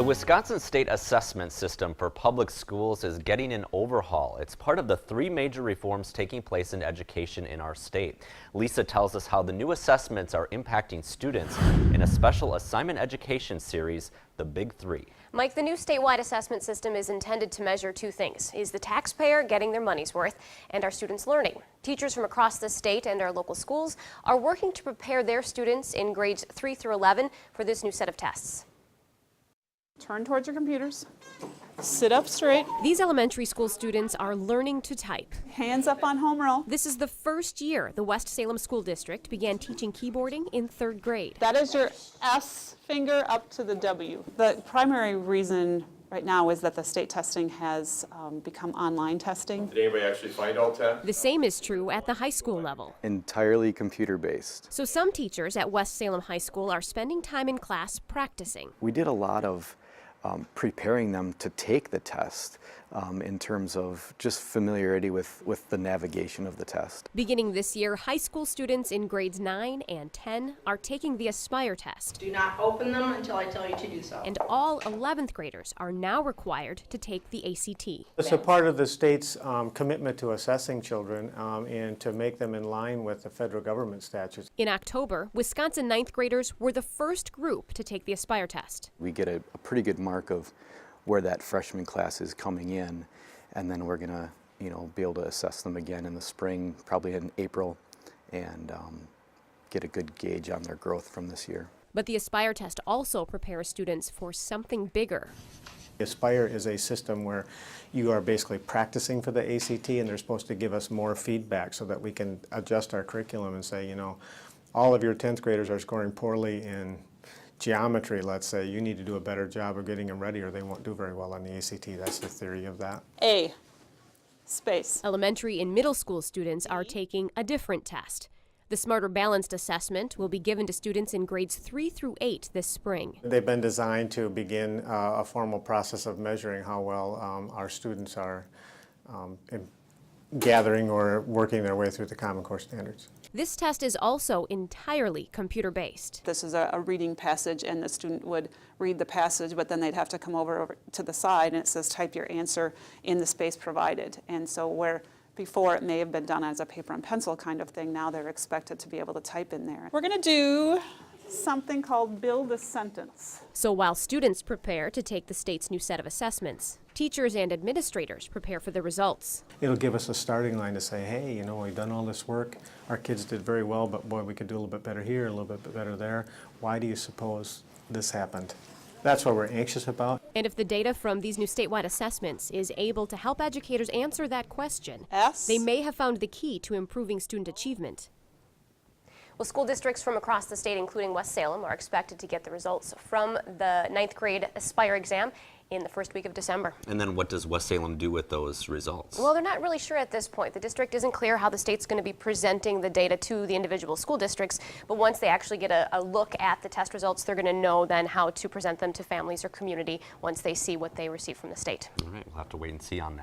The Wisconsin State Assessment System for public schools is getting an overhaul. It's part of the three major reforms taking place in education in our state. Lisa tells us how the new assessments are impacting students in a special assignment education series, The Big Three. Mike, the new statewide assessment system is intended to measure two things. Is the taxpayer getting their money's worth, and are students learning? Teachers from across the state and our local schools are working to prepare their students in grades 3 through 11 for this new set of tests. Turn towards your computers. Sit up straight. These elementary school students are learning to type. Hands up on home row. This is the first year the West Salem School District began teaching keyboarding in 3rd grade. That is your S finger up to the W. The primary reason right now is that the state testing has become online testing. Did anybody actually find alt test? The same is true at the high school level. Entirely computer-based. So some teachers at West Salem High School are spending time in class practicing. We did a lot of preparing them to take the test in terms of just familiarity with the navigation of the test. Beginning this year, high school students in grades 9 and 10 are taking the Aspire test. Do not open them until I tell you to do so. And all 11th graders are now required to take the ACT. It's a part of the state's commitment to assessing children and to make them in line with the federal government statutes. In October, Wisconsin 9th graders were the first group to take the Aspire test. We get a pretty good mark of where that freshman class is coming in, and then we're going to be able to assess them again in the spring, probably in April, and get a good gauge on their growth from this year. But the Aspire test also prepares students for something bigger. Aspire is a system where you are basically practicing for the ACT, and they're supposed to give us more feedback so that we can adjust our curriculum and say, all of your 10th graders are scoring poorly in geometry, let's say. You need to do a better job of getting them ready or they won't do very well on the ACT. That's the theory of that. A, space. Elementary and middle school students are taking a different test. The Smarter Balanced assessment will be given to students in grades 3 through 8 this spring. They've been designed to begin a formal process of measuring how well our students are gathering or working their way through the Common Core standards. This test is also entirely computer-based. This is a reading passage, and the student would read the passage, but then they'd have to come over to the side, and it says type your answer in the space provided. And so where before it may have been done as a paper and pencil kind of thing, now they're expected to be able to type in there. We're going to do something called build a sentence. So while students prepare to take the state's new set of assessments, teachers and administrators prepare for the results. It'll give us a starting line to say, hey, we've done all this work. Our kids did very well, but boy, we could do a little bit better here, a little bit better there. Why do you suppose this happened? That's what we're anxious about. And if the data from these new statewide assessments is able to help educators answer that question, they may have found the key to improving student achievement. Well, school districts from across the state, including West Salem, are expected to get the results from the 9th grade Aspire exam in the first week of December. And then what does West Salem do with those results? Well, they're not really sure at this point. The district isn't clear how the state's going to be presenting the data to the individual school districts, but once they actually get a look at the test results, they're going to know then how to present them to families or community once they see what they receive from the state. All right, we'll have to wait and see on that.